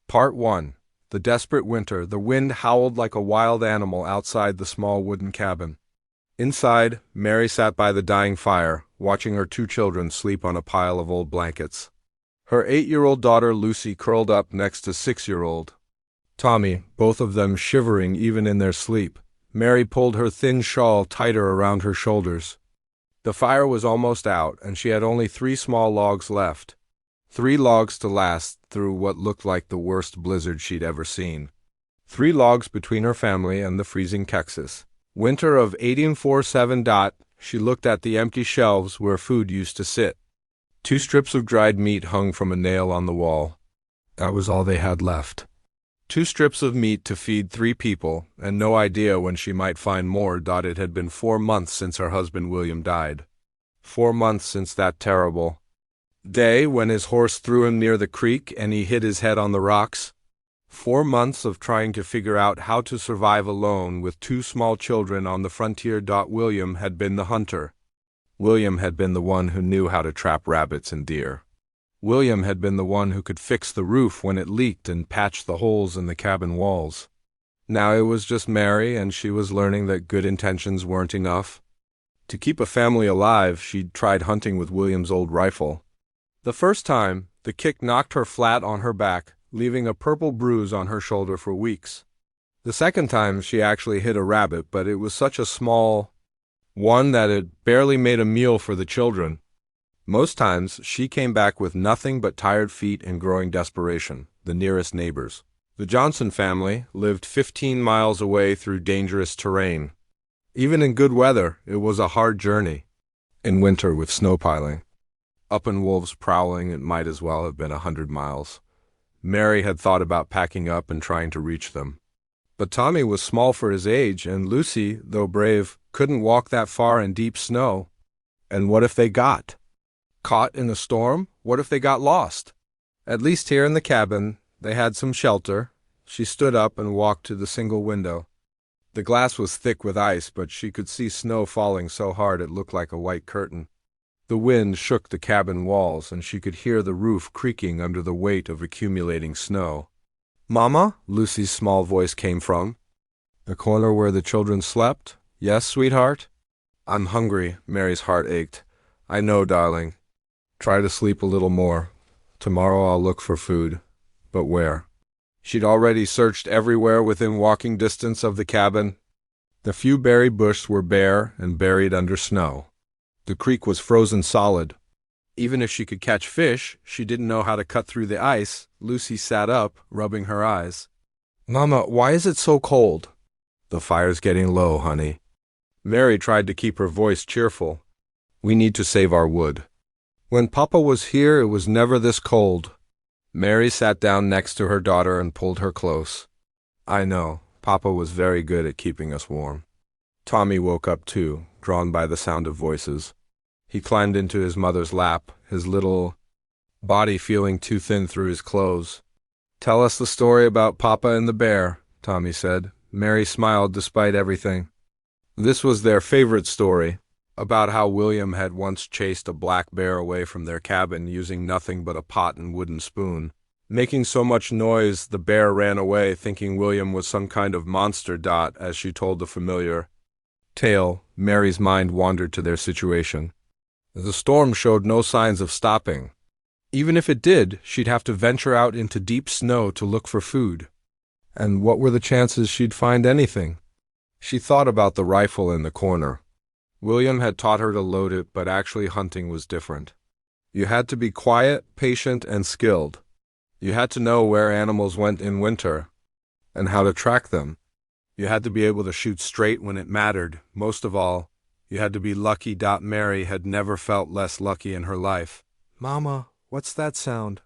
Part 1. The desperate winter. The wind howled like a wild animal outside the small wooden cabin. Inside, Mary sat by the dying fire, watching her 2 children sleep on a pile of old blankets. Her 8-year-old daughter Lucy curled up next to 6-year-old Tommy, both of them shivering even in their sleep. Mary pulled her thin shawl tighter around her shoulders. The fire was almost out, and she had only 3 small logs left. 3 logs to last through what looked like the worst blizzard she'd ever seen. 3 logs between her family and the freezing Texas. Winter of 1847. She looked at the empty shelves where food used to sit. 2 strips of dried meat hung from a nail on the wall. That was all they had left. 2 strips of meat to feed 3 people, and no idea when she might find more. It had been 4 months since her husband William died. 4 months since that terrible day when his horse threw him near the creek and he hit his head on the rocks. 4 months of trying to figure out how to survive alone with 2 small children on the frontier. William had been the hunter. William had been the one who knew how to trap rabbits and deer. William had been the one who could fix the roof when it leaked and patch the holes in the cabin walls. Now it was just Mary, and she was learning that good intentions weren't enough. To keep a family alive, she'd tried hunting with William's old rifle. The first time, the kick knocked her flat on her back, leaving a purple bruise on her shoulder for weeks. The second time, she actually hit a rabbit, but it was such a small one that it barely made a meal for the children. Most times, she came back with nothing but tired feet and growing desperation. The nearest neighbors, the Johnson family, lived 15 miles away through dangerous terrain. Even in good weather, it was a hard journey. In winter, with snow piling up and wolves prowling, it might as well have been 100 miles. Mary had thought about packing up and trying to reach them. But Tommy was small for his age, and Lucy, though brave, couldn't walk that far in deep snow. And what if they got caught in a storm? What if they got lost? At least here in the cabin, they had some shelter. She stood up and walked to the single window. The glass was thick with ice, but she could see snow falling so hard it looked like a white curtain. The wind shook the cabin walls, and she could hear the roof creaking under the weight of accumulating snow. "Mama?" Lucy's small voice came from the corner where the children slept. "Yes, sweetheart?" "I'm hungry." Mary's heart ached. "I know, darling. Try to sleep a little more. Tomorrow I'll look for food." But where? She'd already searched everywhere within walking distance of the cabin. The few berry bushes were bare and buried under snow. The creek was frozen solid. Even if she could catch fish, she didn't know how to cut through the ice. Lucy sat up, rubbing her eyes. "Mama, why is it so cold?" "The fire's getting low, honey." Mary tried to keep her voice cheerful. "We need to save our wood. When Papa was here, it was never this cold." Mary sat down next to her daughter and pulled her close. "I know. Papa was very good at keeping us warm." Tommy woke up too, drawn by the sound of voices. He climbed into his mother's lap, his little body feeling too thin through his clothes. "Tell us the story about Papa and the bear," Tommy said. Mary smiled despite everything. This was their favorite story, about how William had once chased a black bear away from their cabin using nothing but a pot and wooden spoon. Making so much noise, the bear ran away, thinking William was some kind of monster. As she told the familiar tale, Mary's mind wandered to their situation. The storm showed no signs of stopping. Even if it did, she'd have to venture out into deep snow to look for food. And what were the chances she'd find anything? She thought about the rifle in the corner. William had taught her to load it, but actually hunting was different. You had to be quiet, patient, and skilled. You had to know where animals went in winter, and how to track them. You had to be able to shoot straight when it mattered. Most of all, you had to be lucky. Mary had never felt less lucky in her life. "Mama, what's that sound?"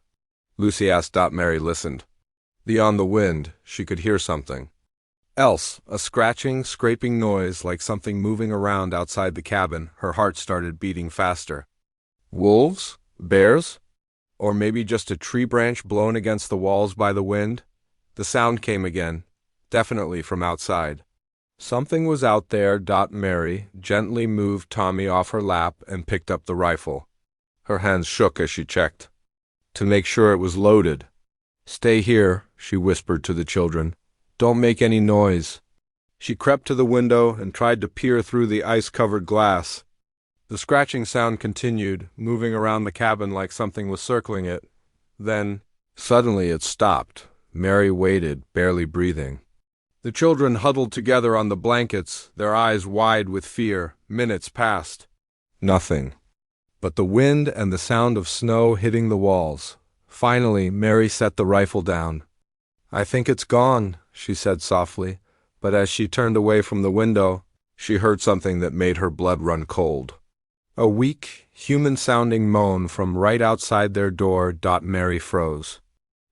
Lucy asked. Mary listened. Beyond the wind, she could hear something else, a scratching, scraping noise like something moving around outside the cabin. Her heart started beating faster. Wolves? Bears? Or maybe just a tree branch blown against the walls by the wind? The sound came again, definitely from outside. Something was out there. Mary gently moved Tommy off her lap and picked up the rifle. Her hands shook as she checked to make sure it was loaded. "Stay here," she whispered to the children. "Don't make any noise." She crept to the window and tried to peer through the ice-covered glass. The scratching sound continued, moving around the cabin like something was circling it. Then, suddenly it stopped. Mary waited, barely breathing. The children huddled together on the blankets, their eyes wide with fear. Minutes passed. Nothing. But the wind and the sound of snow hitting the walls. Finally, Mary set the rifle down. "I think it's gone," she said softly, but as she turned away from the window, she heard something that made her blood run cold. A weak, human-sounding moan from right outside their door. Mary froze.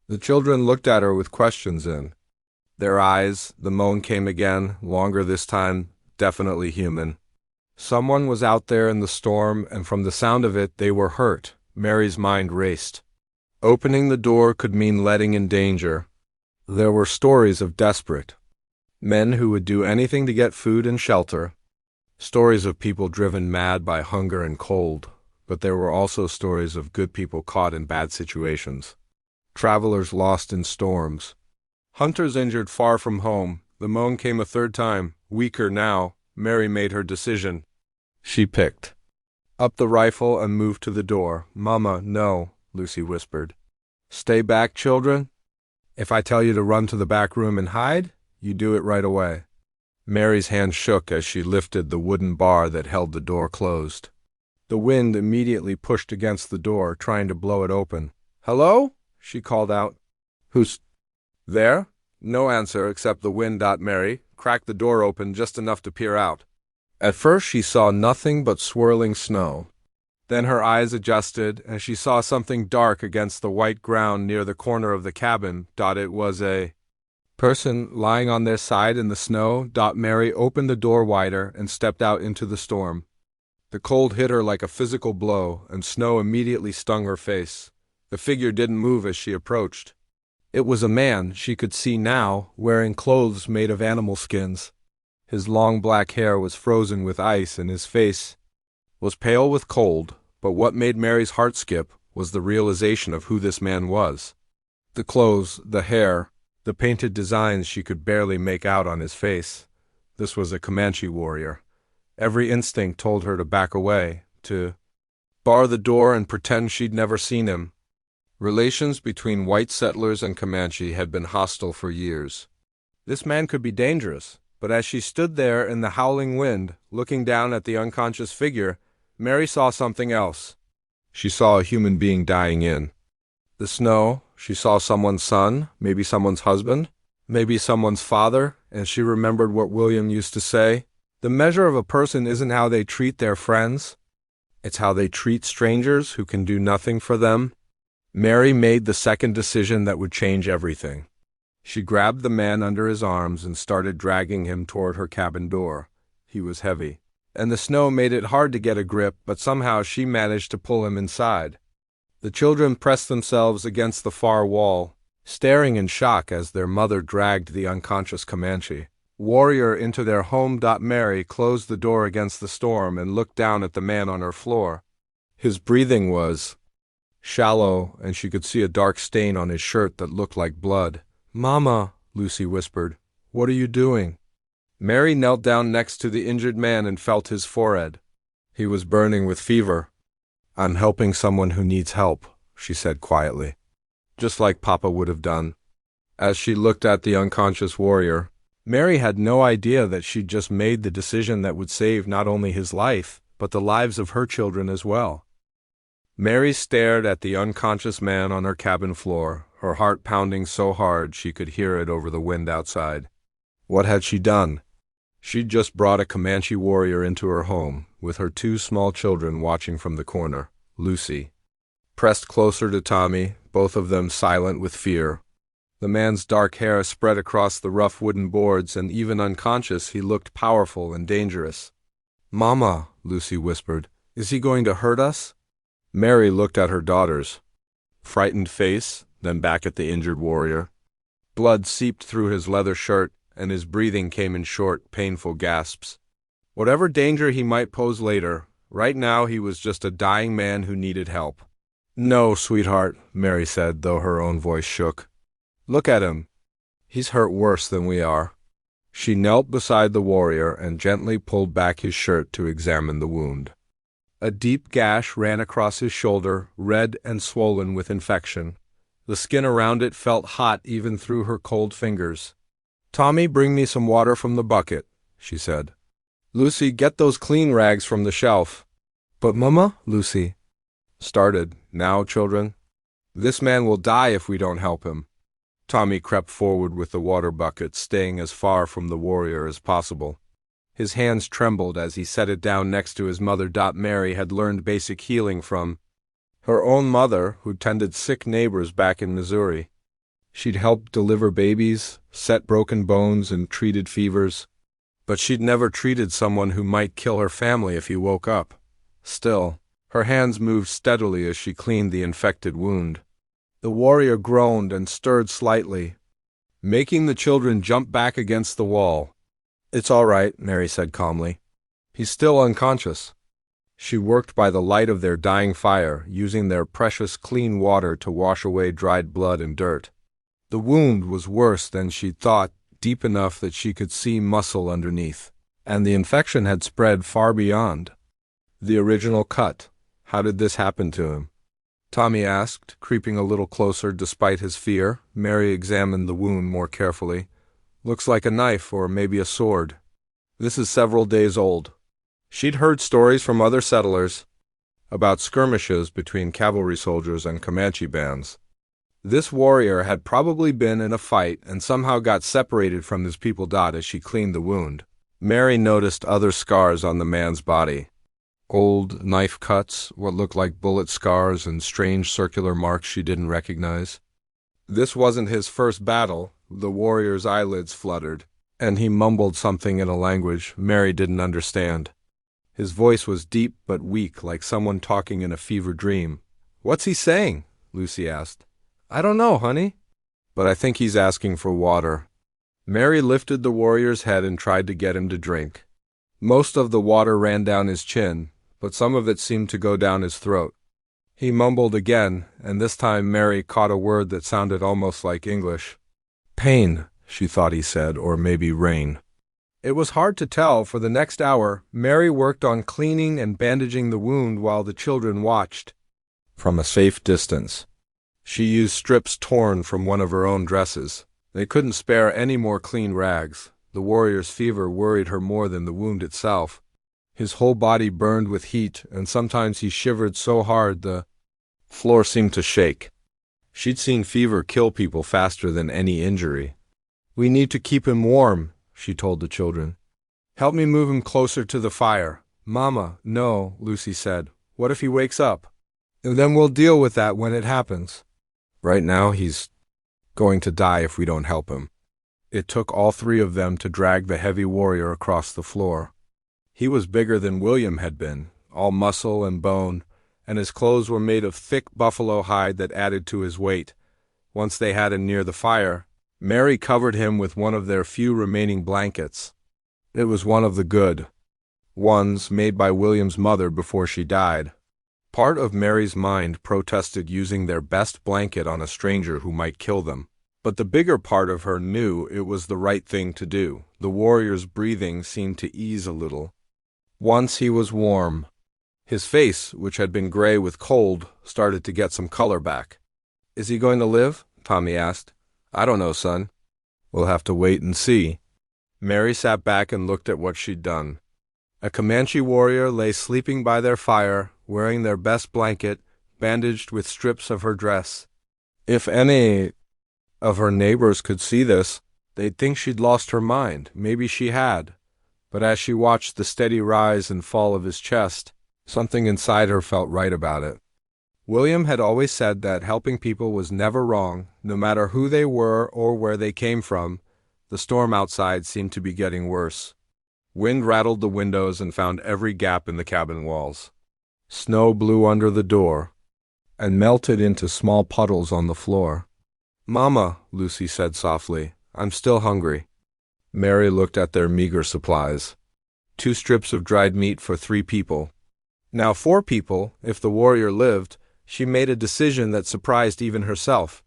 The children looked at her with questions in their eyes. The moan came again, longer this time, definitely human. Someone was out there in the storm, and from the sound of it, they were hurt. Mary's mind raced. Opening the door could mean letting in danger. There were stories of desperate men who would do anything to get food and shelter. Stories of people driven mad by hunger and cold, but there were also stories of good people caught in bad situations. Travelers lost in storms. Hunters injured far from home. The moan came a third time, weaker now. Mary made her decision. She picked up the rifle and moved to the door. "Mama, no," Lucy whispered. "Stay back, children. If I tell you to run to the back room and hide, you do it right away." Mary's hand shook as she lifted the wooden bar that held the door closed. The wind immediately pushed against the door, trying to blow it open. "Hello?" she called out. "Who's there?" No answer except the wind. Mary cracked the door open just enough to peer out. At first she saw nothing but swirling snow. Then her eyes adjusted, and she saw something dark against the white ground near the corner of the cabin. It was a person lying on their side in the snow. Mary opened the door wider and stepped out into the storm. The cold hit her like a physical blow, and snow immediately stung her face. The figure didn't move as she approached. It was a man, she could see now, wearing clothes made of animal skins. His long black hair was frozen with ice, and his face was pale with cold, but what made Mary's heart skip was the realization of who this man was. The clothes, the hair, the painted designs she could barely make out on his face. This was a Comanche warrior. Every instinct told her to back away, to bar the door and pretend she'd never seen him. Relations between white settlers and Comanche had been hostile for years. This man could be dangerous, but as she stood there in the howling wind, looking down at the unconscious figure, Mary saw something else. She saw a human being dying in the snow. She saw someone's son, maybe someone's husband, maybe someone's father, and she remembered what William used to say. The measure of a person isn't how they treat their friends. It's how they treat strangers who can do nothing for them. Mary made the second decision that would change everything. She grabbed the man under his arms and started dragging him toward her cabin door. He was heavy, and the snow made it hard to get a grip, but somehow she managed to pull him inside. The children pressed themselves against the far wall, staring in shock as their mother dragged the unconscious Comanche warrior into their home. Mary closed the door against the storm and looked down at the man on her floor. His breathing was shallow, and she could see a dark stain on his shirt that looked like blood. "Mama," Lucy whispered, "what are you doing?" Mary knelt down next to the injured man and felt his forehead. He was burning with fever. "I'm helping someone who needs help," she said quietly, just like Papa would have done. As she looked at the unconscious warrior, Mary had no idea that she'd just made the decision that would save not only his life, but the lives of her children as well. Mary stared at the unconscious man on her cabin floor, her heart pounding so hard she could hear it over the wind outside. What had she done? She'd just brought a Comanche warrior into her home, with her two small children watching from the corner. Lucy pressed closer to Tommy, both of them silent with fear. The man's dark hair spread across the rough wooden boards, and even unconscious, he looked powerful and dangerous. "Mama," Lucy whispered, "is he going to hurt us?" Mary looked at her daughter's frightened face, then back at the injured warrior. Blood seeped through his leather shirt, and his breathing came in short, painful gasps. Whatever danger he might pose later, right now he was just a dying man who needed help. "No, sweetheart," Mary said, though her own voice shook. Look at him. He's hurt worse than we are. She knelt beside the warrior and gently pulled back his shirt to examine the wound. A deep gash ran across his shoulder, red and swollen with infection. The skin around it felt hot even through her cold fingers. "Tommy, bring me some water from the bucket," she said. "Lucy, get those clean rags from the shelf." "But Mama," Lucy started. "Now, children. This man will die if we don't help him." Tommy crept forward with the water bucket, staying as far from the warrior as possible. His hands trembled as he set it down next to his mother. Mary had learned basic healing from her own mother, who tended sick neighbors back in Missouri. She'd helped deliver babies, set broken bones, and treated fevers. But she'd never treated someone who might kill her family if he woke up. Still, her hands moved steadily as she cleaned the infected wound. The warrior groaned and stirred slightly, making the children jump back against the wall. "It's all right," Mary said calmly. "He's still unconscious." She worked by the light of their dying fire, using their precious clean water to wash away dried blood and dirt. The wound was worse than she'd thought, deep enough that she could see muscle underneath, and the infection had spread far beyond the original cut. "How did this happen to him?" Tommy asked, creeping a little closer despite his fear. Mary examined the wound more carefully. "Looks like a knife or maybe a sword. This is several days old." She'd heard stories from other settlers about skirmishes between cavalry soldiers and Comanche bands. This warrior had probably been in a fight and somehow got separated from his people. As she cleaned the wound, Mary noticed other scars on the man's body. Old knife cuts, what looked like bullet scars, and strange circular marks she didn't recognize. This wasn't his first battle. The warrior's eyelids fluttered, and he mumbled something in a language Mary didn't understand. His voice was deep but weak, like someone talking in a fever dream. "What's he saying?" Lucy asked. "I don't know, honey, but I think he's asking for water." Mary lifted the warrior's head and tried to get him to drink. Most of the water ran down his chin, but some of it seemed to go down his throat. He mumbled again, and this time Mary caught a word that sounded almost like English. "Pain," she thought he said, or maybe rain. It was hard to tell. For the next hour, Mary worked on cleaning and bandaging the wound while the children watched from a safe distance. She used strips torn from one of her own dresses. They couldn't spare any more clean rags. The warrior's fever worried her more than the wound itself. His whole body burned with heat, and sometimes he shivered so hard the floor seemed to shake. She'd seen fever kill people faster than any injury. "We need to keep him warm," she told the children. "Help me move him closer to the fire." "Mama, no," Lucy said. "What if he wakes up? And then we'll deal with that when it happens. Right now he's going to die if we don't help him." It took all three of them to drag the heavy warrior across the floor. He was bigger than William had been, all muscle and bone, and his clothes were made of thick buffalo hide that added to his weight. Once they had him near the fire, Mary covered him with one of their few remaining blankets. It was one of the good ones made by William's mother before she died. Part of Mary's mind protested using their best blanket on a stranger who might kill them, but the bigger part of her knew it was the right thing to do. The warrior's breathing seemed to ease a little. Once he was warm, his face, which had been gray with cold, started to get some color back. "Is he going to live?" Tommy asked. "I don't know, son. We'll have to wait and see." Mary sat back and looked at what she'd done. A Comanche warrior lay sleeping by their fire, wearing their best blanket, bandaged with strips of her dress. If any of her neighbors could see this, they'd think she'd lost her mind. Maybe she had. But as she watched the steady rise and fall of his chest, something inside her felt right about it. William had always said that helping people was never wrong, no matter who they were or where they came from. The storm outside seemed to be getting worse. Wind rattled the windows and found every gap in the cabin walls. Snow blew under the door and melted into small puddles on the floor. "Mama," Lucy said softly, "I'm still hungry." Mary looked at their meager supplies. 2 strips of dried meat for 3 people. Now 4 people, if the warrior lived. She made a decision that surprised even herself.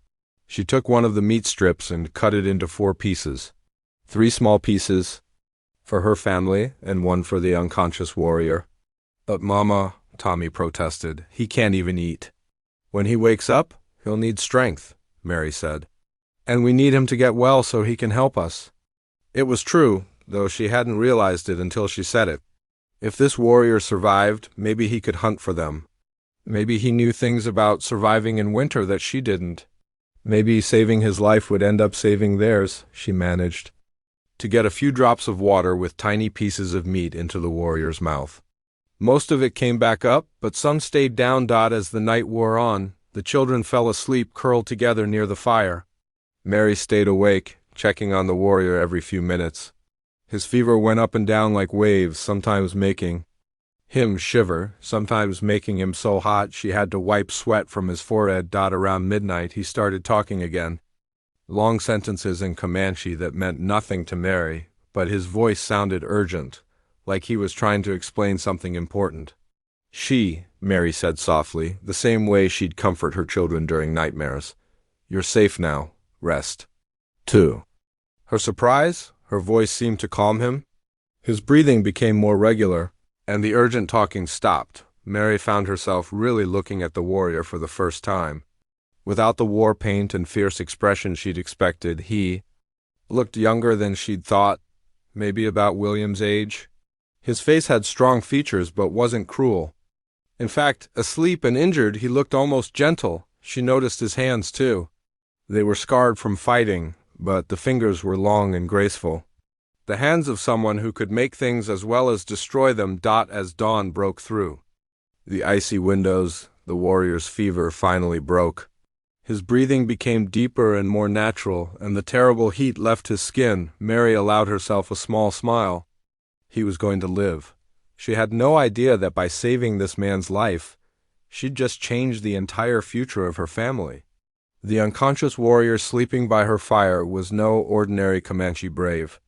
She took one of the meat strips and cut it into 4 pieces. 3 small pieces for her family and 1 for the unconscious warrior. But Mama, Tommy protested, he can't even eat. When he wakes up, he'll need strength, Mary said. And we need him to get well so he can help us. It was true, though she hadn't realized it until she said it. If this warrior survived, maybe he could hunt for them. Maybe he knew things about surviving in winter that she didn't. Maybe saving his life would end up saving theirs, she managed to get a few drops of water with tiny pieces of meat into the warrior's mouth. Most of it came back up, but some stayed down. As the night wore on, the children fell asleep curled together near the fire. Mary stayed awake, checking on the warrior every few minutes. His fever went up and down like waves, sometimes making him shiver, sometimes making him so hot she had to wipe sweat from his forehead. Around midnight he started talking again. Long sentences in Comanche that meant nothing to Mary, but his voice sounded urgent, like he was trying to explain something important. Mary said softly, the same way she'd comfort her children during nightmares. You're safe now. Rest. 2. Her surprise, her voice seemed to calm him. His breathing became more regular, and the urgent talking stopped. Mary found herself really looking at the warrior for the first time. Without the war paint and fierce expression she'd expected, he looked younger than she'd thought, maybe about William's age. His face had strong features but wasn't cruel. In fact, asleep and injured, he looked almost gentle. She noticed his hands, too. They were scarred from fighting, but the fingers were long and graceful. The hands of someone who could make things as well as destroy them. As dawn broke through the icy windows, the warrior's fever finally broke. His breathing became deeper and more natural, and the terrible heat left his skin. Mary allowed herself a small smile. He was going to live. She had no idea that by saving this man's life, she'd just changed the entire future of her family. The unconscious warrior sleeping by her fire was no ordinary Comanche brave.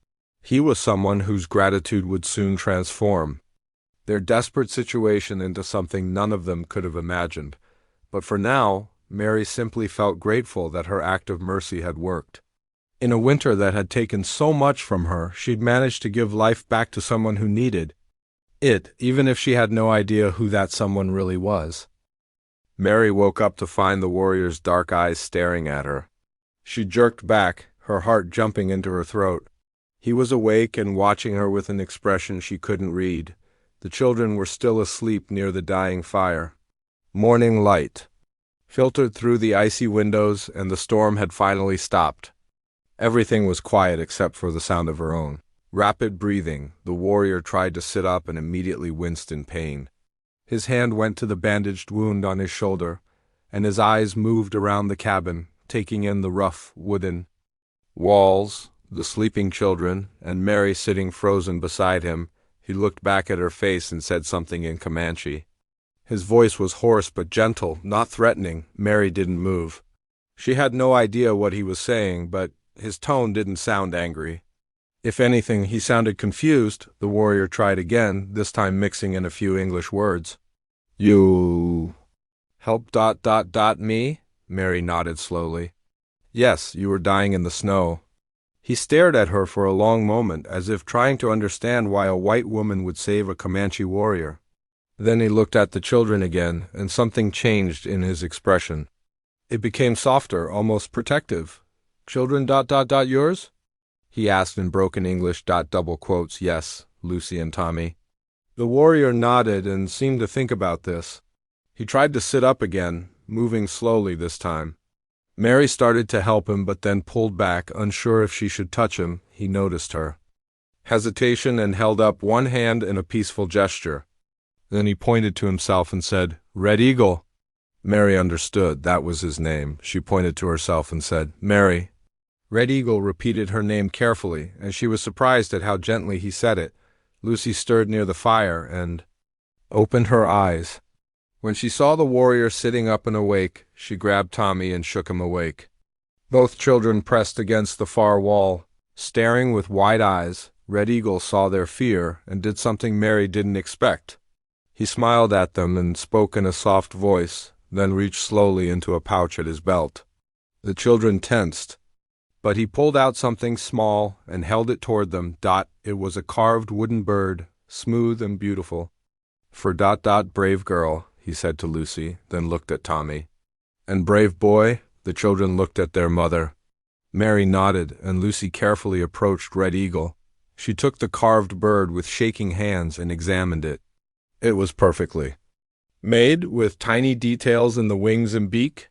He was someone whose gratitude would soon transform their desperate situation into something none of them could have imagined. But for now, Mary simply felt grateful that her act of mercy had worked. In a winter that had taken so much from her, she'd managed to give life back to someone who needed it, even if she had no idea who that someone really was. Mary woke up to find the warrior's dark eyes staring at her. She jerked back, her heart jumping into her throat. He was awake and watching her with an expression she couldn't read. The children were still asleep near the dying fire. Morning light filtered through the icy windows, and the storm had finally stopped. Everything was quiet except for the sound of her own rapid breathing. The warrior tried to sit up and immediately winced in pain. His hand went to the bandaged wound on his shoulder, and his eyes moved around the cabin, taking in the rough wooden walls, the sleeping children, and Mary sitting frozen beside him. He looked back at her face and said something in Comanche. His voice was hoarse but gentle, not threatening. Mary didn't move. She had no idea what he was saying, but his tone didn't sound angry. If anything, he sounded confused. The warrior tried again, this time mixing in a few English words. You help ... me? Mary nodded slowly. Yes, you were dying in the snow. He stared at her for a long moment, as if trying to understand why a white woman would save a Comanche warrior. Then he looked at the children again, and something changed in his expression. It became softer, almost protective. Children ... yours? He asked in broken English ... Yes, Lucy and Tommy. The warrior nodded and seemed to think about this. He tried to sit up again, moving slowly this time. Mary started to help him but then pulled back, unsure if she should touch him. He noticed her hesitation and held up one hand in a peaceful gesture. Then he pointed to himself and said, Red Eagle. Mary understood. That was his name. She pointed to herself and said, Mary. Red Eagle repeated her name carefully, and she was surprised at how gently he said it. Lucy stirred near the fire and opened her eyes. When she saw the warrior sitting up and awake, she grabbed Tommy and shook him awake. Both children pressed against the far wall, staring with wide eyes. Red Eagle saw their fear and did something Mary didn't expect. He smiled at them and spoke in a soft voice, then reached slowly into a pouch at his belt. The children tensed, but he pulled out something small and held it toward them. It was a carved wooden bird, smooth and beautiful. For brave girl, he said to Lucy, then looked at Tommy. And brave boy, the children looked at their mother. Mary nodded, and Lucy carefully approached Red Eagle. She took the carved bird with shaking hands and examined it. It was perfectly made, with tiny details in the wings and beak.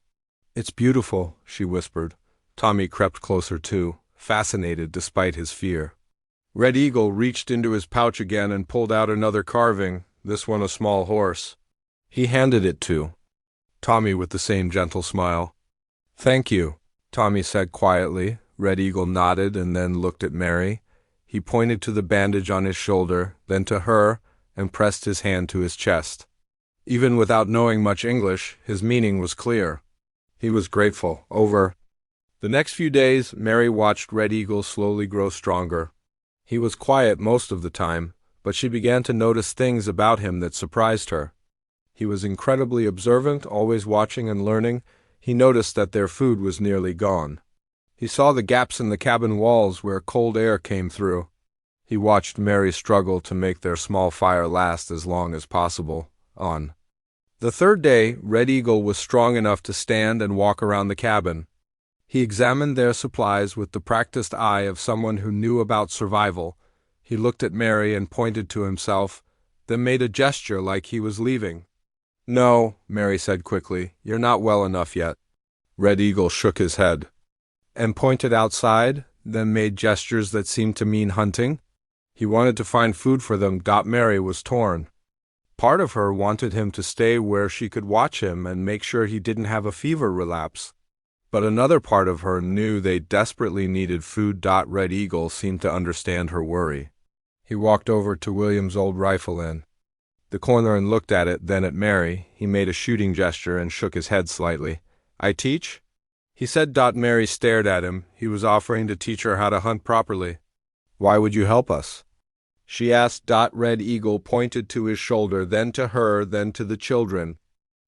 It's beautiful, she whispered. Tommy crept closer too, fascinated despite his fear. Red Eagle reached into his pouch again and pulled out another carving, this one a small horse. He handed it to Tommy with the same gentle smile. Thank you, Tommy said quietly. Red Eagle nodded and then looked at Mary. He pointed to the bandage on his shoulder, then to her, and pressed his hand to his chest. Even without knowing much English, his meaning was clear. He was grateful. Over the next few days, Mary watched Red Eagle slowly grow stronger. He was quiet most of the time, but she began to notice things about him that surprised her. He was incredibly observant, always watching and learning. He noticed that their food was nearly gone. He saw the gaps in the cabin walls where cold air came through. He watched Mary struggle to make their small fire last as long as possible. On the third day, Red Eagle was strong enough to stand and walk around the cabin. He examined their supplies with the practiced eye of someone who knew about survival. He looked at Mary and pointed to himself, then made a gesture like he was leaving. No, Mary said quickly, you're not well enough yet. Red Eagle shook his head and pointed outside, then made gestures that seemed to mean hunting. He wanted to find food for them. Mary was torn. Part of her wanted him to stay where she could watch him and make sure he didn't have a fever relapse. But another part of her knew they desperately needed food. Red Eagle seemed to understand her worry. He walked over to William's old rifle in the corner and looked at it, then at Mary. He made a shooting gesture and shook his head slightly. I teach? He said. Mary stared at him. He was offering to teach her how to hunt properly. Why would you help us? She asked. Red Eagle pointed to his shoulder, then to her, then to the children.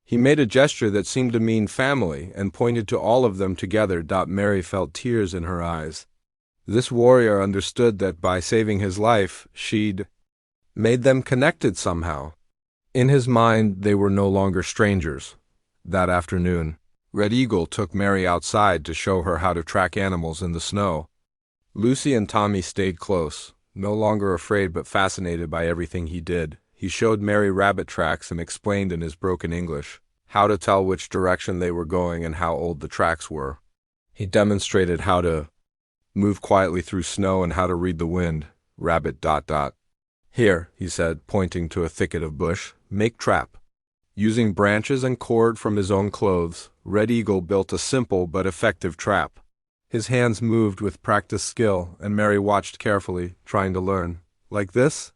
He made a gesture that seemed to mean family, and pointed to all of them together. Mary felt tears in her eyes. This warrior understood that by saving his life, she'd made them connected somehow. In his mind, they were no longer strangers. That afternoon, Red Eagle took Mary outside to show her how to track animals in the snow. Lucy and Tommy stayed close, no longer afraid but fascinated by everything he did. He showed Mary rabbit tracks and explained in his broken English how to tell which direction they were going and how old the tracks were. He demonstrated how to move quietly through snow and how to read the wind. Rabbit ... Here, he said, pointing to a thicket of bush, make trap. Using branches and cord from his own clothes, Red Eagle built a simple but effective trap. His hands moved with practiced skill, and Mary watched carefully, trying to learn. Like this?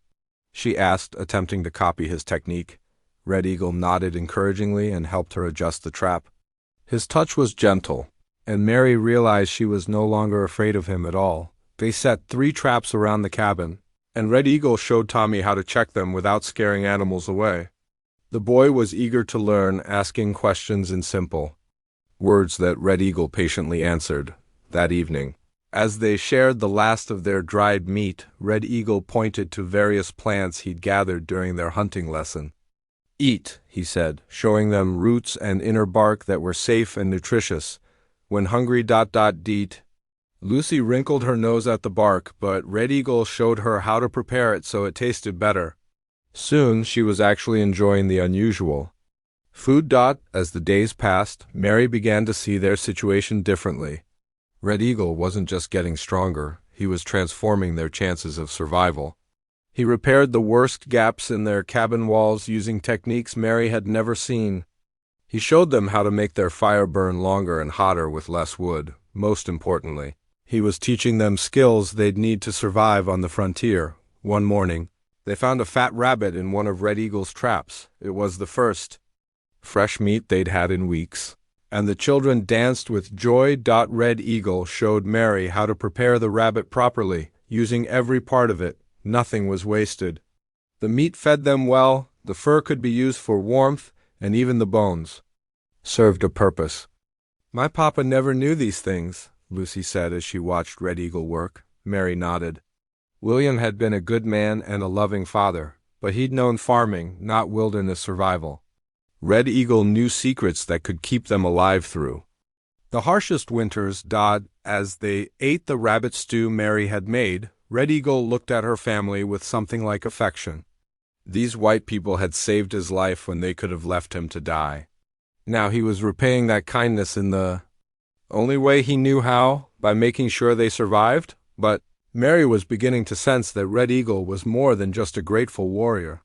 She asked, attempting to copy his technique. Red Eagle nodded encouragingly and helped her adjust the trap. His touch was gentle, and Mary realized she was no longer afraid of him at all. They set 3 traps around the cabin, and Red Eagle showed Tommy how to check them without scaring animals away. The boy was eager to learn, asking questions in simple words that Red Eagle patiently answered. That evening, as they shared the last of their dried meat, Red Eagle pointed to various plants he'd gathered during their hunting lesson. Eat, he said, showing them roots and inner bark that were safe and nutritious. When hungry ... Eat. Lucy wrinkled her nose at the bark, but Red Eagle showed her how to prepare it so it tasted better. Soon she was actually enjoying the unusual food. As the days passed, Mary began to see their situation differently. Red Eagle wasn't just getting stronger, he was transforming their chances of survival. He repaired the worst gaps in their cabin walls using techniques Mary had never seen. He showed them how to make their fire burn longer and hotter with less wood. Most importantly, he was teaching them skills they'd need to survive on the frontier. One morning, they found a fat rabbit in one of Red Eagle's traps. It was the first fresh meat they'd had in weeks, and the children danced with joy. Red Eagle showed Mary how to prepare the rabbit properly, using every part of it. Nothing was wasted. The meat fed them well, the fur could be used for warmth, and even the bones served a purpose. My papa never knew these things, Lucy said as she watched Red Eagle work. Mary nodded. William had been a good man and a loving father, but he'd known farming, not wilderness survival. Red Eagle knew secrets that could keep them alive through the harshest winters. As they ate the rabbit stew Mary had made, Red Eagle looked at her family with something like affection. These white people had saved his life when they could have left him to die. Now he was repaying that kindness in the only way he knew how, by making sure they survived. But Mary was beginning to sense that Red Eagle was more than just a grateful warrior.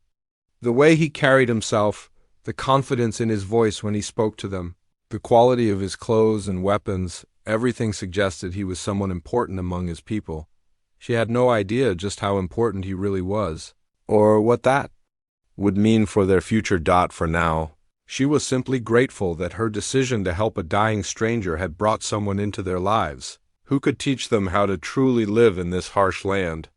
The way he carried himself, the confidence in his voice when he spoke to them, the quality of his clothes and weapons, everything suggested he was someone important among his people. She had no idea just how important he really was, or what that would mean for their future. For now, she was simply grateful that her decision to help a dying stranger had brought someone into their lives who could teach them how to truly live in this harsh land.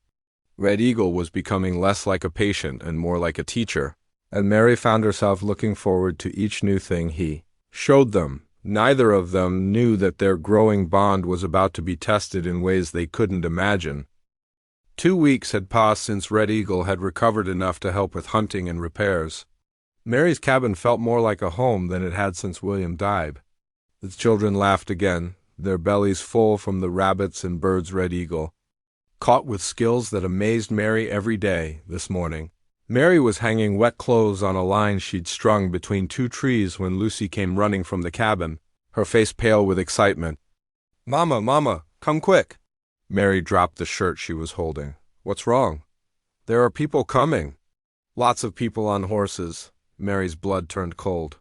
Red Eagle was becoming less like a patient and more like a teacher, and Mary found herself looking forward to each new thing he showed them. Neither of them knew that their growing bond was about to be tested in ways they couldn't imagine. 2 weeks had passed since Red Eagle had recovered enough to help with hunting and repairs. Mary's cabin felt more like a home than it had since William died. The children laughed again, their bellies full from the rabbits and birds. Red Eagle caught with skills that amazed Mary every day. This morning, Mary was hanging wet clothes on a line she'd strung between 2 trees when Lucy came running from the cabin, her face pale with excitement. "Mama, Mama, come quick!" Mary dropped the shirt she was holding. "What's wrong?" "There are people coming." "Lots of people on horses." Mary's blood turned cold.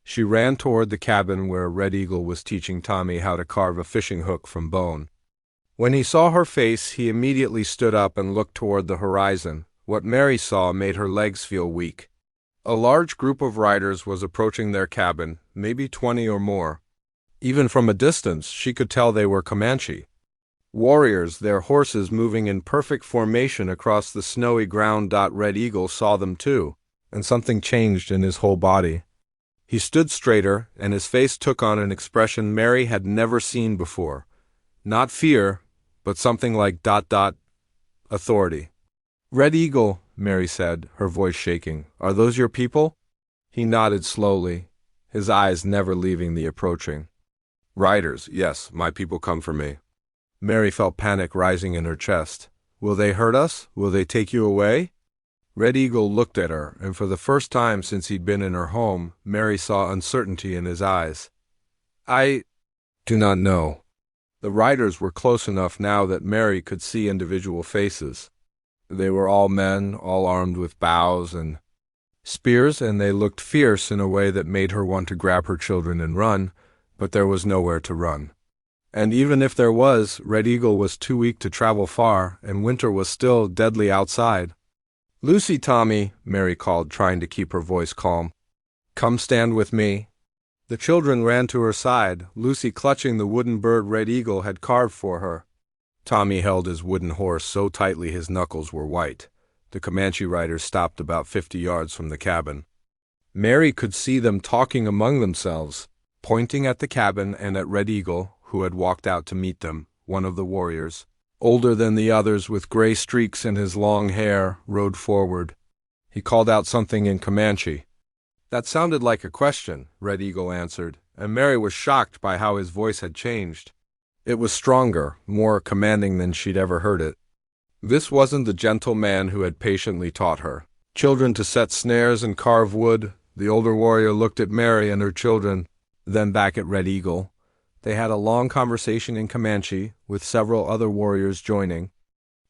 She ran toward the cabin where Red Eagle was teaching Tommy how to carve a fishing hook from bone. When he saw her face, he immediately stood up and looked toward the horizon. What Mary saw made her legs feel weak. A large group of riders was approaching their cabin, maybe 20 or more. Even from a distance, she could tell they were Comanche warriors, their horses moving in perfect formation across the snowy ground. Red Eagle saw them too, and something changed in his whole body. He stood straighter, and his face took on an expression Mary had never seen before. Not fear, but something like ... authority. "Red Eagle," Mary said, her voice shaking, "are those your people?" He nodded slowly, his eyes never leaving the approaching riders. "Yes, my people come for me." Mary felt panic rising in her chest. "Will they hurt us? Will they take you away?" Red Eagle looked at her, and for the first time since he'd been in her home, Mary saw uncertainty in his eyes. "I do not know." The riders were close enough now that Mary could see individual faces. They were all men, all armed with bows and spears, and they looked fierce in a way that made her want to grab her children and run, but there was nowhere to run. And even if there was, Red Eagle was too weak to travel far, and winter was still deadly outside. "Lucy, Tommy," Mary called, trying to keep her voice calm. "Come stand with me." The children ran to her side, Lucy clutching the wooden bird Red Eagle had carved for her. Tommy held his wooden horse so tightly his knuckles were white. The Comanche riders stopped about 50 yards from the cabin. Mary could see them talking among themselves, pointing at the cabin and at Red Eagle, who had walked out to meet them. One of the warriors, older than the others with gray streaks in his long hair, rode forward. He called out something in Comanche. That sounded like a question, Red Eagle answered, and Mary was shocked by how his voice had changed. It was stronger, more commanding than she'd ever heard it. This wasn't the gentle man who had patiently taught her children to set snares and carve wood. The older warrior looked at Mary and her children, then back at Red Eagle. They had a long conversation in Comanche, with several other warriors joining.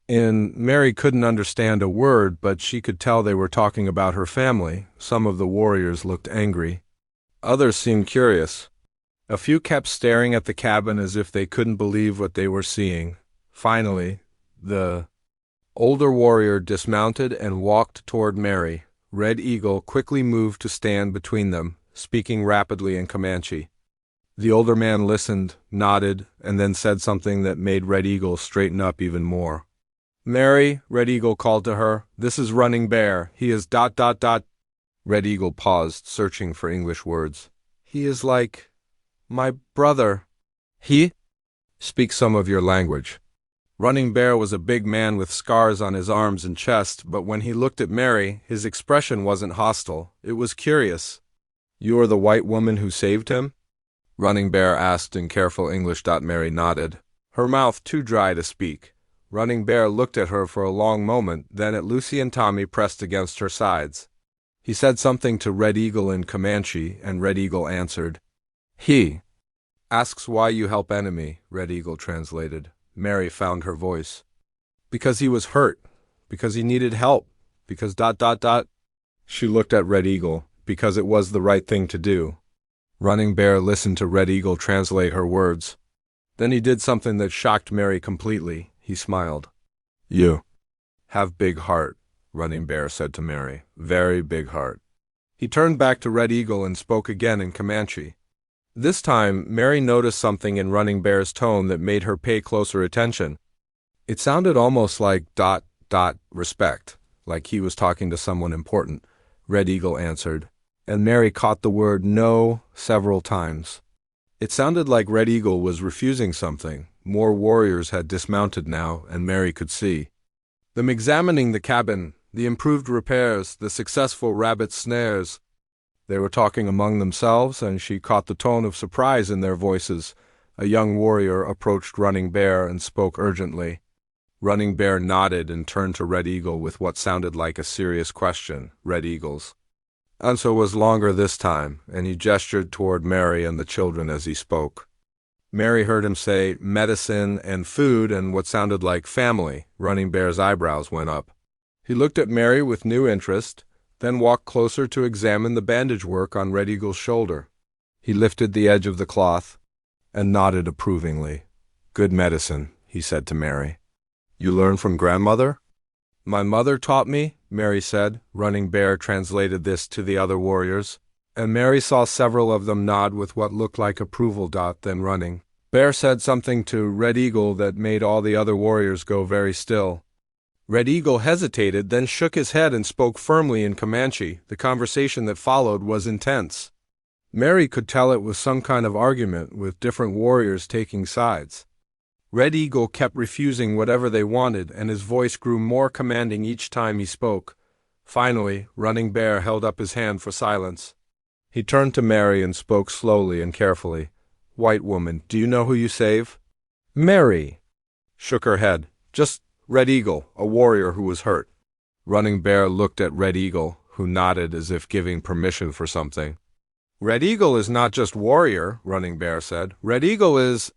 Mary couldn't understand a word, but she could tell they were talking about her family. Some of the warriors looked angry. Others seemed curious. A few kept staring at the cabin as if they couldn't believe what they were seeing. Finally, the older warrior dismounted and walked toward Mary. Red Eagle quickly moved to stand between them, speaking rapidly in Comanche. The older man listened, nodded, and then said something that made Red Eagle straighten up even more. "Mary," Red Eagle called to her, "this is Running Bear. He is ... Red Eagle paused, searching for English words. "He is like My brother. He? Speak some of your language. Running Bear was a big man with scars on his arms and chest, but when he looked at Mary, his expression wasn't hostile, it was curious. You are the white woman who saved him? Running Bear asked in careful English. Mary nodded, her mouth too dry to speak. Running Bear looked at her for a long moment, then at Lucy and Tommy pressed against her sides. He said something to Red Eagle in Comanche, and Red Eagle answered. He asks why you help enemy, Red Eagle translated. Mary found her voice. Because he was hurt. Because he needed help. Because ... She looked at Red Eagle. Because it was the right thing to do. Running Bear listened to Red Eagle translate her words. Then he did something that shocked Mary completely. He smiled. You have big heart, Running Bear said to Mary. Very big heart. He turned back to Red Eagle and spoke again in Comanche. This time, Mary noticed something in Running Bear's tone that made her pay closer attention. It sounded almost like ... respect, like he was talking to someone important, Red Eagle answered, and Mary caught the word no several times. It sounded like Red Eagle was refusing something. More warriors had dismounted now, and Mary could see them examining the cabin, the improved repairs, the successful rabbit snares. They were talking among themselves, and she caught the tone of surprise in their voices. A young warrior approached Running Bear and spoke urgently. Running Bear nodded and turned to Red Eagle with what sounded like a serious question. Red Eagle's answer was longer this time, and he gestured toward Mary and the children as he spoke. Mary heard him say medicine and food and what sounded like family. Running Bear's eyebrows went up. He looked at Mary with new interest, then walked closer to examine the bandage work on Red Eagle's shoulder. He lifted the edge of the cloth and nodded approvingly. Good medicine, he said to Mary. You learned from grandmother? My mother taught me, Mary said. Running Bear translated this to the other warriors, and Mary saw several of them nod with what looked like approval. Then Running Bear said something to Red Eagle that made all the other warriors go very still. Red Eagle hesitated, then shook his head and spoke firmly in Comanche. The conversation that followed was intense. Mary could tell it was some kind of argument, with different warriors taking sides. Red Eagle kept refusing whatever they wanted, and his voice grew more commanding each time he spoke. Finally, Running Bear held up his hand for silence. He turned to Mary and spoke slowly and carefully. White woman, do you know who you save? Mary shook her head. Just Red Eagle, a warrior who was hurt. Running Bear looked at Red Eagle, who nodded as if giving permission for something. Red Eagle is not just warrior, Running Bear said. Red Eagle is,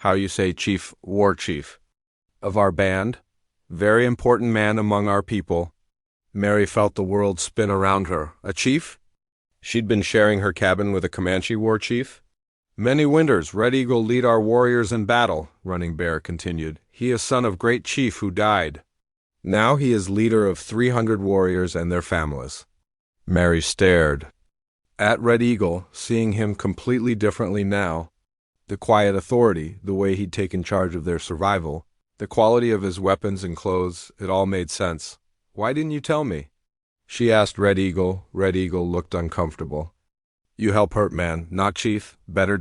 how you say chief, war chief, of our band. Very important man among our people. Mary felt the world spin around her. A chief? She'd been sharing her cabin with a Comanche war chief? Many winters Red Eagle lead our warriors in battle, Running Bear continued. He is son of great chief who died. Now he is leader of 300 warriors and their families. Mary stared at Red Eagle, seeing him completely differently now. The quiet authority, the way he'd taken charge of their survival, the quality of his weapons and clothes, it all made sense. Why didn't you tell me? She asked Red Eagle. Red Eagle looked uncomfortable. You help hurt man, not chief, better ...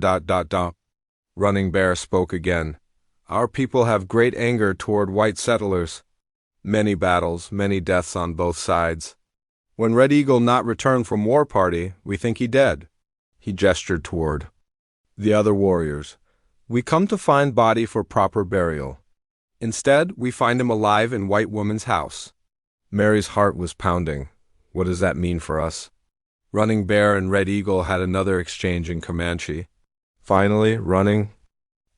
Running Bear spoke again. Our people have great anger toward white settlers. Many battles, many deaths on both sides. When Red Eagle not returned from war party, we think he dead. He gestured toward the other warriors. We come to find body for proper burial. Instead, we find him alive in white woman's house. Mary's heart was pounding. What does that mean for us? Running Bear and Red Eagle had another exchange in Comanche. Finally, Running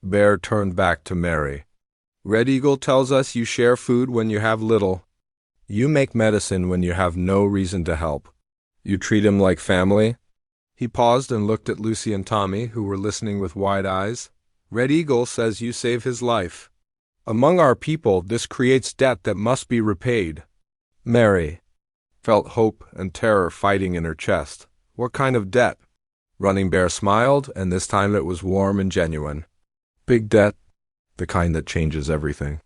Bear turned back to Mary. Red Eagle tells us you share food when you have little. You make medicine when you have no reason to help. You treat him like family. He paused and looked at Lucy and Tommy, who were listening with wide eyes. Red Eagle says you save his life. Among our people, this creates debt that must be repaid. Mary felt hope and terror fighting in her chest. What kind of debt? Running Bear smiled, and this time it was warm and genuine. Big debt, the kind that changes everything.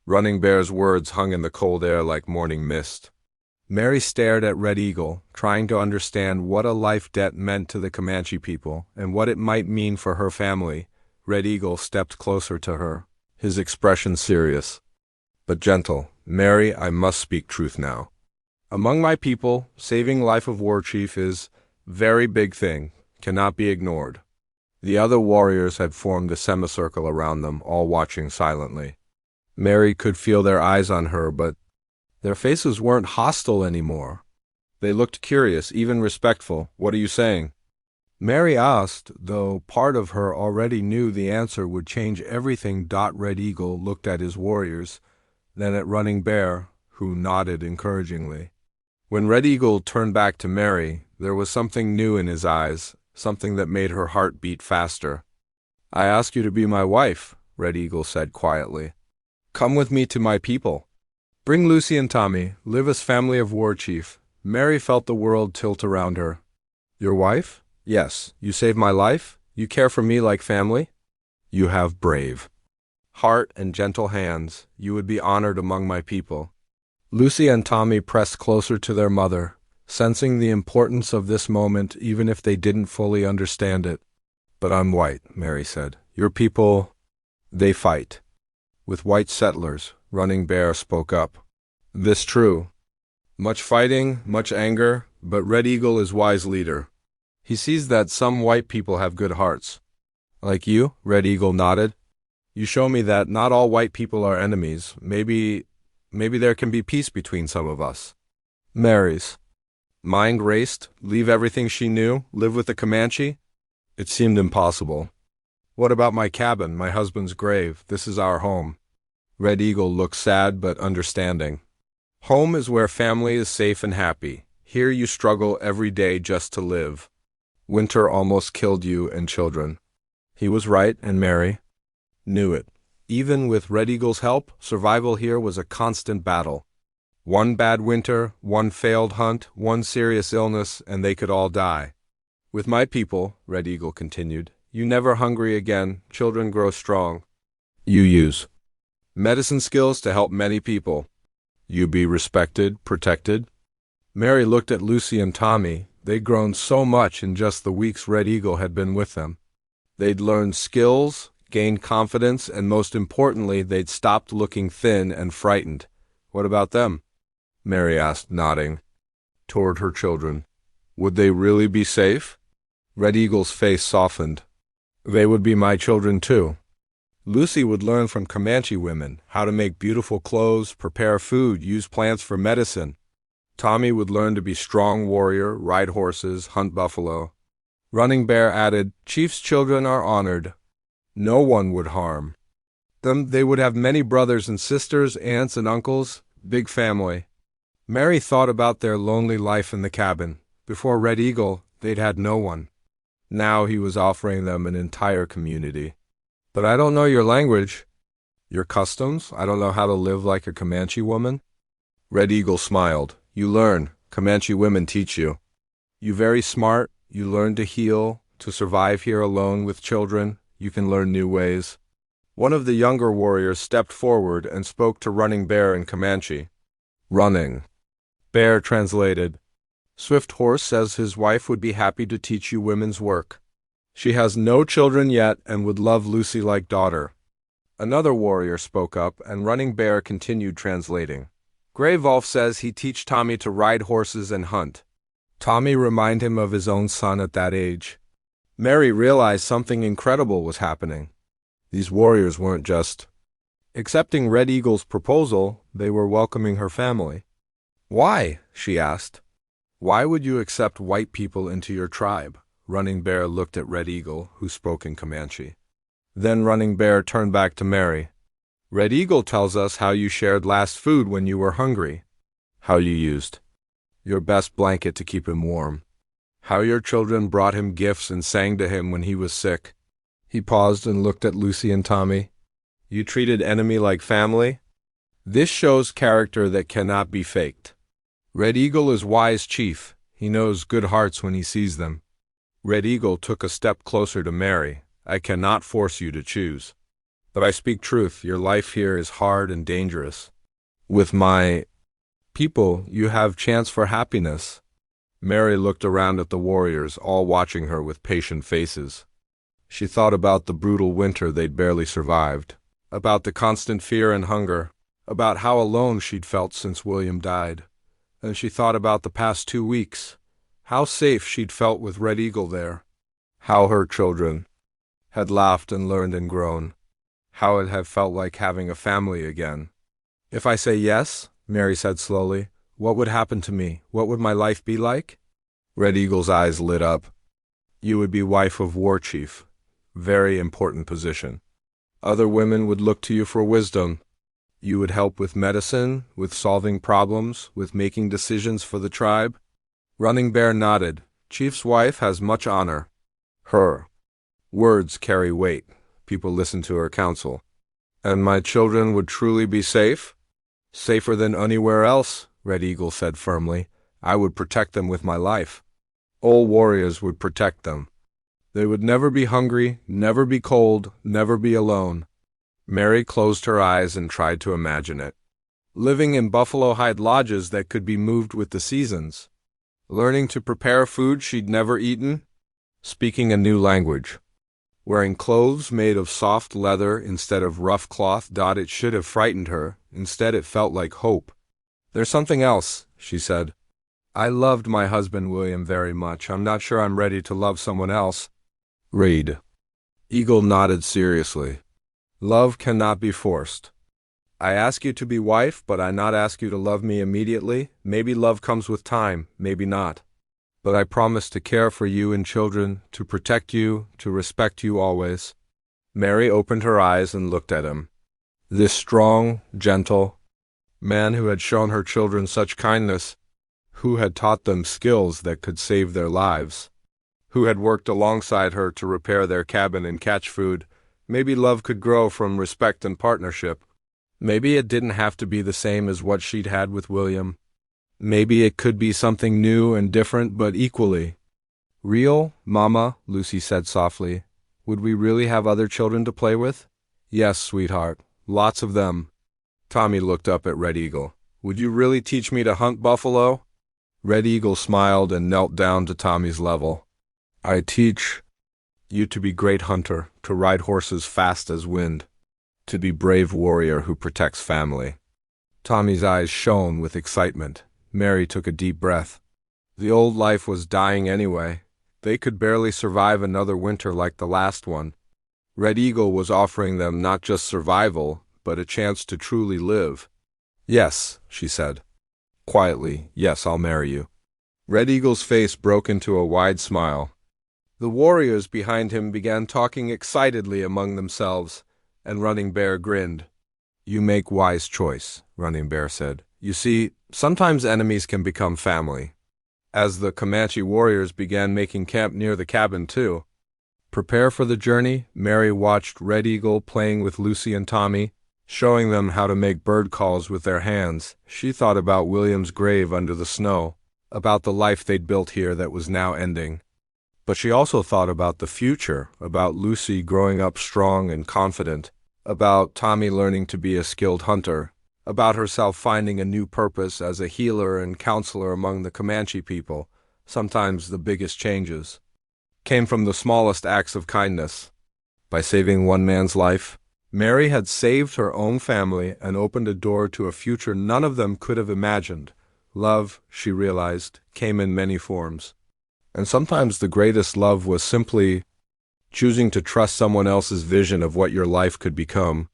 Running Bear's words hung in the cold air like morning mist. Mary stared at Red Eagle, trying to understand what a life debt meant to the Comanche people and what it might mean for her family. Red Eagle stepped closer to her, his expression serious, but gentle. Mary, I must speak truth now. Among my people, saving life of war chief is very big thing, cannot be ignored. The other warriors had formed a semicircle around them, all watching silently. Mary could feel their eyes on her, but their faces weren't hostile anymore. They looked curious, even respectful. What are you saying? Mary asked, though part of her already knew the answer would change everything. Red Eagle looked at his warriors, then at Running Bear, who nodded encouragingly. When Red Eagle turned back to Mary, there was something new in his eyes, something that made her heart beat faster. I ask you to be my wife, Red Eagle said quietly. Come with me to my people. Bring Lucy and Tommy, live as family of war chief. Mary felt the world tilt around her. Your wife? Yes. You saved my life? You care for me like family? You have brave heart and gentle hands. You would be honored among my people. Lucy and Tommy pressed closer to their mother, sensing the importance of this moment even if they didn't fully understand it. But I'm white, Mary said. Your people, they fight. With white settlers, Running Bear spoke up. This true. Much fighting, much anger, but Red Eagle is wise leader. He sees that some white people have good hearts. Like you, Red Eagle nodded. You show me that not all white people are enemies. Maybe there can be peace between some of us. Mary's mind raced, leave everything she knew, live with the Comanche? It seemed impossible. What about my cabin, my husband's grave? This is our home. Red Eagle looked sad but understanding. Home is where family is safe and happy. Here you struggle every day just to live. Winter almost killed you and children. He was right, and Mary knew it. Even with Red Eagle's help, survival here was a constant battle. One bad winter, one failed hunt, one serious illness, and they could all die. With my people, Red Eagle continued, you never hungry again, children grow strong. You use medicine skills to help many people. You be respected, protected. Mary looked at Lucy and Tommy. They'd grown so much in just the weeks Red Eagle had been with them. They'd learned skills, gained confidence, and most importantly, they'd stopped looking thin and frightened. What about them? Mary asked, nodding toward her children. Would they really be safe? Red Eagle's face softened. They would be my children too. Lucy would learn from Comanche women how to make beautiful clothes, prepare food, use plants for medicine. Tommy would learn to be strong warrior, ride horses, hunt buffalo. Running Bear added, Chief's children are honored. No one would harm them. They would have many brothers and sisters, aunts and uncles, big family. Mary thought about their lonely life in the cabin. Before Red Eagle, they'd had no one. Now he was offering them an entire community. But I don't know your language, your customs. I don't know how to live like a Comanche woman. Red Eagle smiled. You learn. Comanche women teach you. You very smart. You learn to heal, to survive here alone with children. You can learn new ways. One of the younger warriors stepped forward and spoke to Running Bear in Comanche. Running Bear translated. Swift Horse says his wife would be happy to teach you women's work. She has no children yet and would love Lucy like daughter. Another warrior spoke up, and Running Bear continued translating. Gray Wolf says he teach Tommy to ride horses and hunt. Tommy reminded him of his own son at that age. Mary realized something incredible was happening. These warriors weren't just accepting Red Eagle's proposal, they were welcoming her family. Why? She asked. Why would you accept white people into your tribe? Running Bear looked at Red Eagle, who spoke in Comanche. Then Running Bear turned back to Mary. Red Eagle tells us how you shared last food when you were hungry. How you used your best blanket to keep him warm. How your children brought him gifts and sang to him when he was sick. He paused and looked at Lucy and Tommy. You treated enemy like family? This shows character that cannot be faked. Red Eagle is wise chief. He knows good hearts when he sees them. Red Eagle took a step closer to Mary. I cannot force you to choose. But I speak truth. Your life here is hard and dangerous. With my People, you have chance for happiness. Mary looked around at the warriors, all watching her with patient faces. She thought about the brutal winter they'd barely survived, about the constant fear and hunger, about how alone she'd felt since William died. And she thought about the past 2 weeks, how safe she'd felt with Red Eagle there, how her children had laughed and learned and grown, how it had felt like having a family again. If I say yes, Mary said slowly, what would happen to me? What would my life be like? Red Eagle's eyes lit up. You would be wife of war chief. Very important position. Other women would look to you for wisdom. You would help with medicine, with solving problems, with making decisions for the tribe. Running Bear nodded. Chief's wife has much honor. Her words carry weight. People listen to her counsel. And my children would truly be safe? Safer than anywhere else, Red Eagle said firmly. I would protect them with my life. All warriors would protect them. They would never be hungry, never be cold, never be alone. Mary closed her eyes and tried to imagine it. Living in buffalo hide lodges that could be moved with the seasons. Learning to prepare food she'd never eaten. Speaking a new language. Wearing clothes made of soft leather instead of rough cloth. It should have frightened her. Instead it felt like hope. There's something else, she said. I loved my husband William very much. I'm not sure I'm ready to love someone else. Red Eagle nodded seriously. Love cannot be forced. I ask you to be wife, but I not ask you to love me immediately. Maybe love comes with time, maybe not. But I promise to care for you and children, to protect you, to respect you always. Mary opened her eyes and looked at him. This strong, gentle man who had shown her children such kindness, who had taught them skills that could save their lives, who had worked alongside her to repair their cabin and catch food. Maybe love could grow from respect and partnership. Maybe it didn't have to be the same as what she'd had with William. Maybe it could be something new and different, but equally real. Mama, Lucy said softly, would we really have other children to play with? Yes, sweetheart, lots of them. Tommy looked up at Red Eagle. Would you really teach me to hunt buffalo? Red Eagle smiled and knelt down to Tommy's level. I teach you to be great hunter, to ride horses fast as wind, to be brave warrior who protects family. Tommy's eyes shone with excitement. Mary took a deep breath. The old life was dying anyway. They could barely survive another winter like the last one. Red Eagle was offering them not just survival, but a chance to truly live. Yes, she said. Quietly, yes, I'll marry you. Red Eagle's face broke into a wide smile. The warriors behind him began talking excitedly among themselves, and Running Bear grinned. You make wise choice, Running Bear said. You see, sometimes enemies can become family. As the Comanche warriors began making camp near the cabin too. Prepare for the journey, Mary watched Red Eagle playing with Lucy and Tommy, showing them how to make bird calls with their hands. She thought about William's grave under the snow, about the life they'd built here that was now ending. But she also thought about the future, about Lucy growing up strong and confident, about Tommy learning to be a skilled hunter, about herself finding a new purpose as a healer and counselor among the Comanche people. Sometimes the biggest changes came from the smallest acts of kindness. By saving one man's life, Mary had saved her own family and opened a door to a future none of them could have imagined. Love, she realized, came in many forms. And sometimes the greatest love was simply choosing to trust someone else's vision of what your life could become.